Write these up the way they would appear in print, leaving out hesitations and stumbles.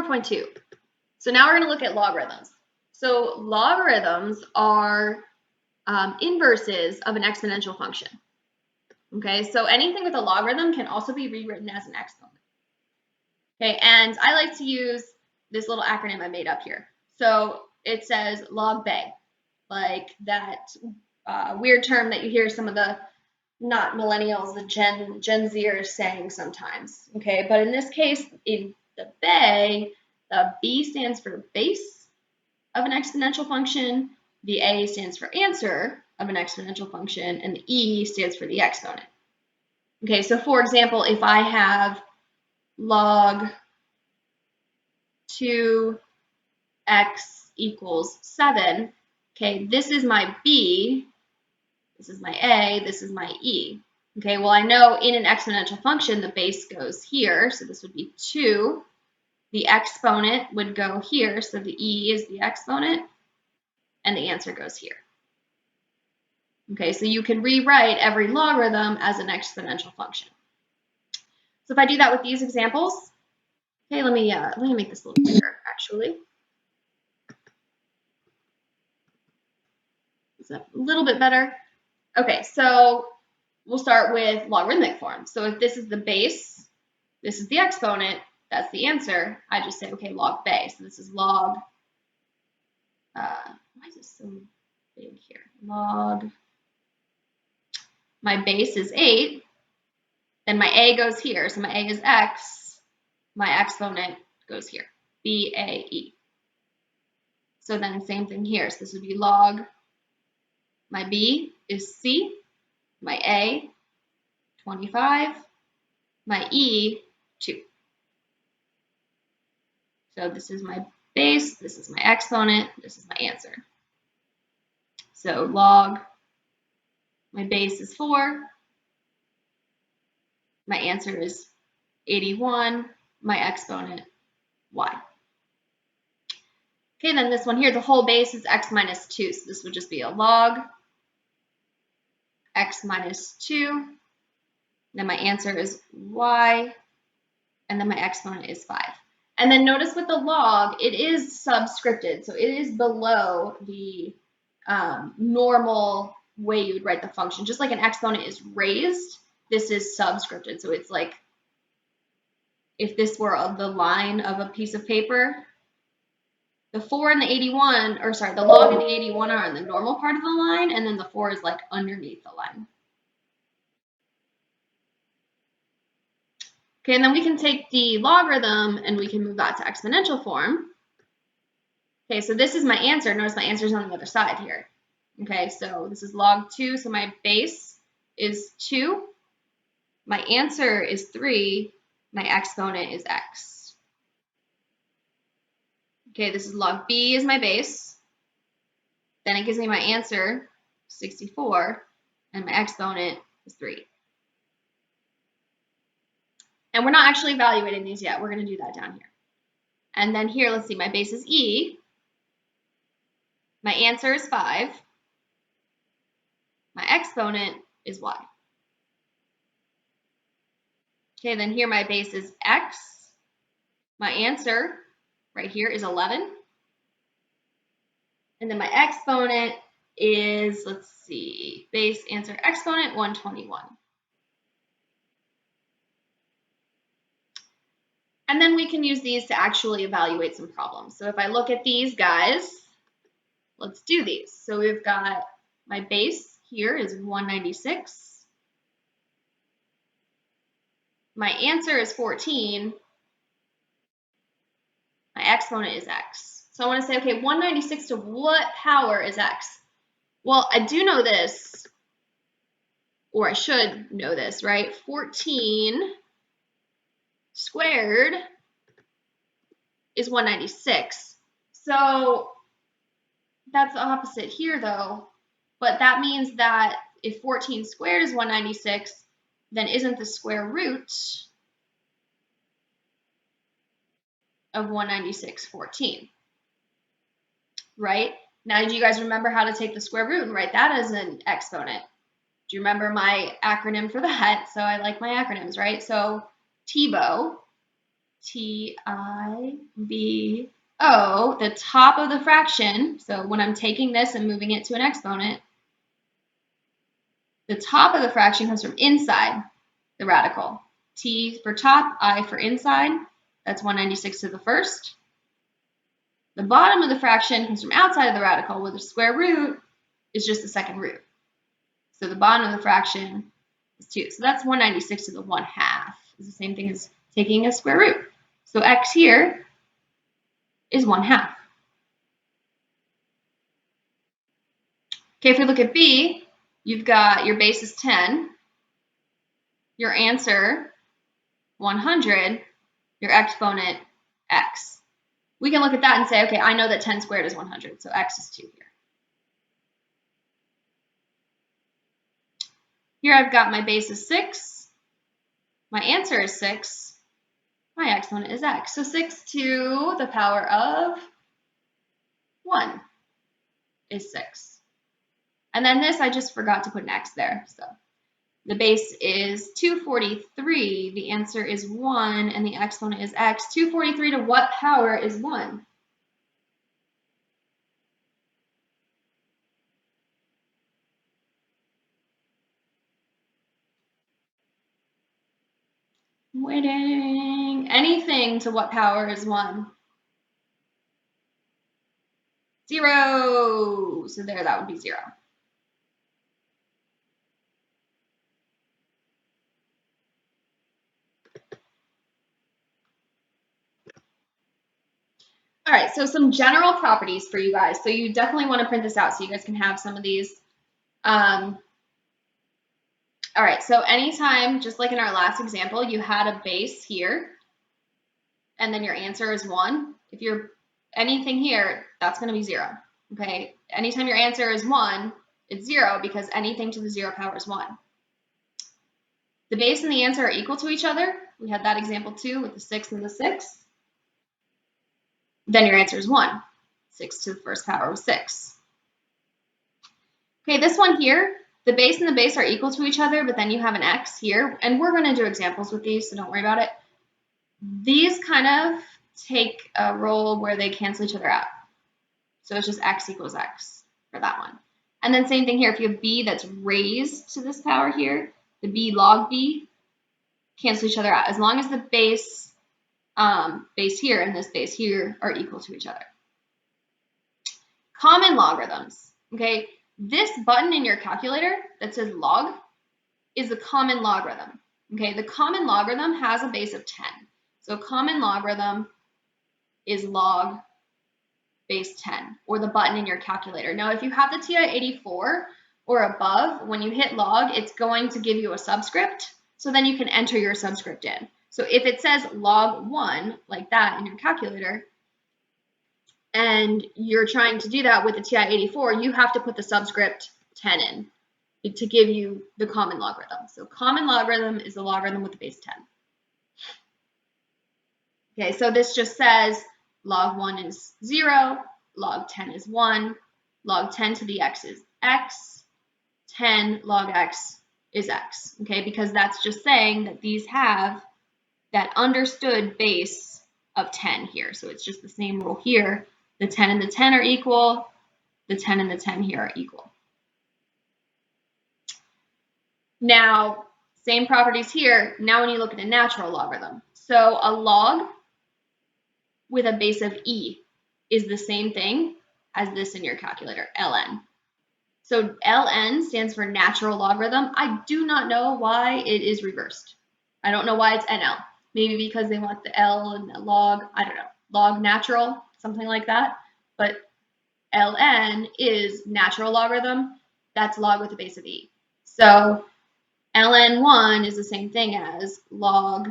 4.2. So now we're going to look at logarithms. So logarithms are inverses of an exponential function. Okay, so anything with a logarithm can also be rewritten as an exponent. Okay, and I like to use this little acronym I made up here. So it says log bay, like that weird term that you hear some of the not millennials, the Gen Zers saying sometimes. Okay, but in this case, in the bay, the B stands for base of an exponential function, the A stands for answer of an exponential function, and the E stands for the exponent. Okay, so for example, if I have log 2x equals 7, okay, this is my B, this is my A, this is my E. Okay, well, I know in an exponential function, the base goes here, so this would be 2. The exponent would go here, so the E is the exponent, and the answer goes here. Okay, so you can rewrite every logarithm as an exponential function. So if I do that with these examples, okay, let me make this a little bigger, actually. Is that a little bit better? Okay, so we'll start with logarithmic form. So if this is the base, this is the exponent, that's the answer, I just say, okay, log bay. So this is log, why is this so big here? Log, my base is 8, then my A goes here, so my A is x, my exponent goes here, B-A-E. So then same thing here, so this would be log, my B is C, my A, 25, my E, 2. So this is my base, this is my exponent, this is my answer. So log, my base is 4, my answer is 81, my exponent, y. Okay, then this one here, the whole base is x minus 2, so this would just be a log x minus 2, then my answer is y, and then my exponent is 5. And then notice with the log, it is subscripted, so it is below the normal way you would write the function. Just like an exponent is raised, this is subscripted. So it's like if this were the line of a piece of paper, the 4 and the 81, or sorry, the log and the 81 are in the normal part of the line, and then the 4 is like underneath the line. Okay, and then we can take the logarithm and we can move that to exponential form. Okay, so this is my answer. Notice my answer is on the other side here. Okay, so this is log 2, so my base is 2. My answer is 3. My exponent is x. Okay, this is log B is my base. Then it gives me my answer, 64, and my exponent is 3. And we're not actually evaluating these yet. We're going to do that down here. And then here, let's see, my base is E. My answer is 5. My exponent is y. Okay, then here my base is x. My answer right here is 11. And then my exponent is, let's see, base, answer, exponent, 121. And then we can use these to actually evaluate some problems. So if I look at these guys, let's do these. So we've got my base here is 196. My answer is 14. My exponent is x. So I want to say, okay, 196 to what power is x? Well, I do know this, or I should know this, right? 14 squared is 196. So that's the opposite here, though. But that means that if 14 squared is 196, then isn't the square root of 196 14? Right? Now, do you guys remember how to take the square root and write that as an exponent? Do you remember my acronym for that? So I like my acronyms, right? So TIVO TIBO, the top of the fraction, so when I'm taking this and moving it to an exponent, the top of the fraction comes from inside the radical. T for top, I for inside, that's 196 to the first. The bottom of the fraction comes from outside of the radical, where the square root is just the second root. So the bottom of the fraction is 2. So that's 196 to the 1/2. It's the same thing as taking a square root. So x here is 1/2. Okay, if we look at B, you've got your base is 10, your answer 100, your exponent x. We can look at that and say, okay, I know that 10 squared is 100, so x is 2 here. Here I've got my base is 6, my answer is 6, my exponent is x. So 6 to the power of 1 is 6. And then this, I just forgot to put an x there. So the base is 243, the answer is 1, and the exponent is x. 243 to what power is 1? Waiting. Anything to what power is 1? 0. So there, that would be 0. All right, so some general properties for you guys. So you definitely want to print this out so you guys can have some of these. All right, so anytime, just like in our last example, you had a base here, and then your answer is 1. If you're anything here, that's going to be 0. Okay, anytime your answer is 1, it's 0 because anything to the 0 power is 1. The base and the answer are equal to each other. We had that example too with the 6 and the 6. Then your answer is 1. 6 to the first power was 6. Okay, this one here, the base and the base are equal to each other, but then you have an x here, and we're going to do examples with these, so don't worry about it. These kind of take a role where they cancel each other out. So it's just x equals x for that one. And then same thing here, if you have b that's raised to this power here, the b log b cancel each other out, as long as the base here and this base here are equal to each other. Common logarithms, okay? This button in your calculator that says log is a common logarithm, okay? The common logarithm has a base of 10. So common logarithm is log base 10, or the button in your calculator. Now, if you have the TI-84 or above, when you hit log, it's going to give you a subscript, so then you can enter your subscript in. So if it says log 1, like that in your calculator, and you're trying to do that with the TI-84, you have to put the subscript 10 in to give you the common logarithm. So common logarithm is the logarithm with the base 10. Okay, so this just says log 1 is 0, log 10 is 1, log 10 to the x is x, 10 log x is x, okay, because that's just saying that these have that understood base of 10 here. So it's just the same rule here. The 10 and the 10 are equal. The 10 and the 10 here are equal. Now, same properties here. Now when you look at a natural logarithm. So a log with a base of e is the same thing as this in your calculator, ln. So ln stands for natural logarithm. I do not know why it is reversed. I don't know why it's NL. Maybe because they want the L and the log, I don't know, log natural, something like that. But ln is natural logarithm. That's log with a base of e. So ln1 is the same thing as log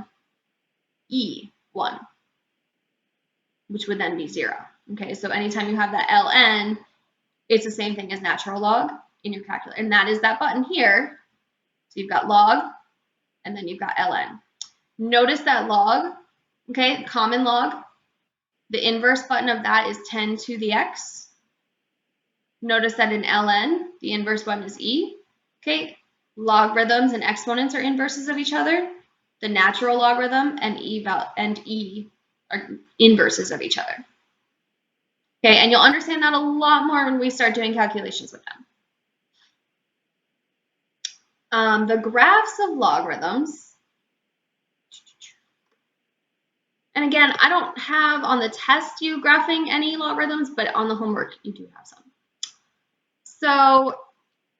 e1, which would then be 0. Okay, so anytime you have that ln, it's the same thing as natural log in your calculator. And that is that button here. So you've got log, and then you've got ln. Notice that log, okay, common log, the inverse button of that is 10 to the x. Notice that in ln, the inverse button is e. Okay, logarithms and exponents are inverses of each other. the natural logarithm, and E are inverses of each other. Okay, and you'll understand that a lot more when we start doing calculations with them. The graphs of logarithms, and again, I don't have on the test you graphing any logarithms, but on the homework you do have some. So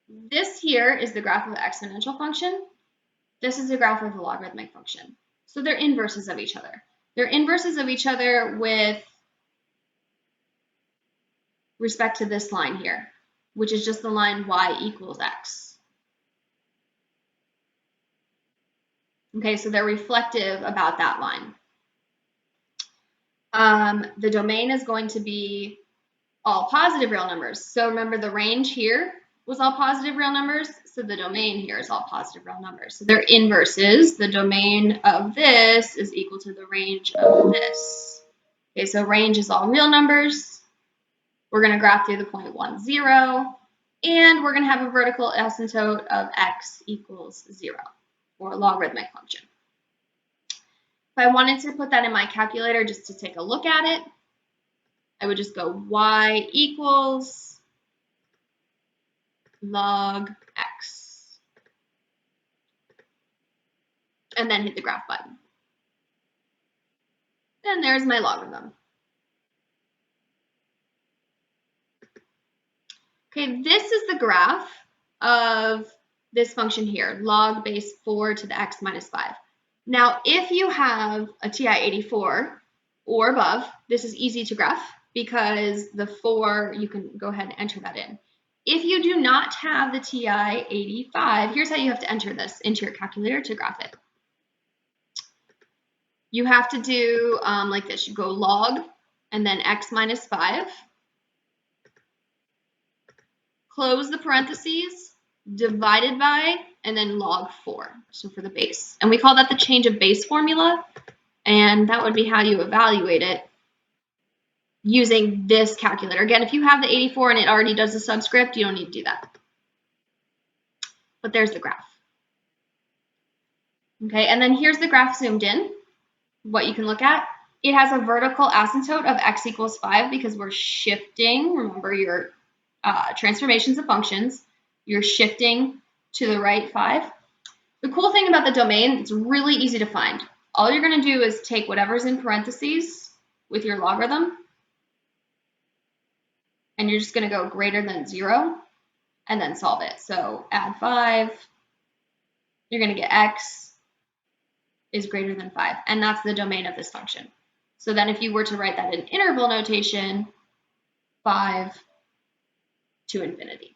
this here is the graph of the exponential function. This is the graph of the logarithmic function. So they're inverses of each other. They're inverses of each other with respect to this line here, which is just the line y equals x. Okay, so they're reflective about that line. The domain is going to be all positive real numbers. So remember the range here was all positive real numbers, so the domain here is all positive real numbers. So they're inverses. The domain of this is equal to the range of this. Okay, so range is all real numbers. We're going to graph through the point 1, 0, and we're going to have a vertical asymptote of x equals 0, or a logarithmic function. If I wanted to put that in my calculator just to take a look at it, I would just go y equals log x, and then hit the graph button. And there's my logarithm. Okay, this is the graph of this function here, log base 4 to the x minus 5. Now, if you have a TI-84 or above, this is easy to graph because the 4, you can go ahead and enter that in. If you do not have the TI-85, here's how you have to enter this into your calculator to graph it. You have to do like this. You go log and then x minus 5. Close the parentheses, divided by, and then log 4, so for the base. And we call that the change of base formula, and that would be how you evaluate it using this calculator. Again, if you have the 84 and it already does the subscript, you don't need to do that. But there's the graph. Okay, and then here's the graph zoomed in, what you can look at. It has a vertical asymptote of x equals 5 because we're shifting, remember your transformations of functions, you're shifting to the right 5. The cool thing about the domain, it's really easy to find. All you're going to do is take whatever's in parentheses with your logarithm, and you're just going to go greater than 0, and then solve it. So add 5, you're going to get x is greater than 5, and that's the domain of this function. So then if you were to write that in interval notation, 5 to infinity.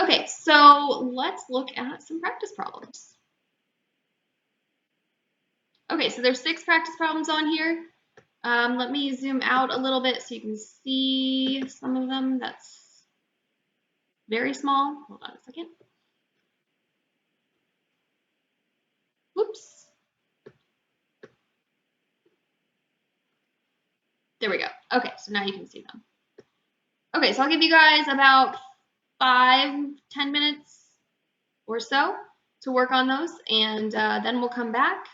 Okay, so let's look at some practice problems. Okay, so there's 6 practice problems on here. Let me zoom out a little bit so you can see some of them. That's very small. Hold on a second. Whoops. There we go. Okay, so now you can see them. Okay, so I'll give you guys about 5-10 minutes or so to work on those, and then we'll come back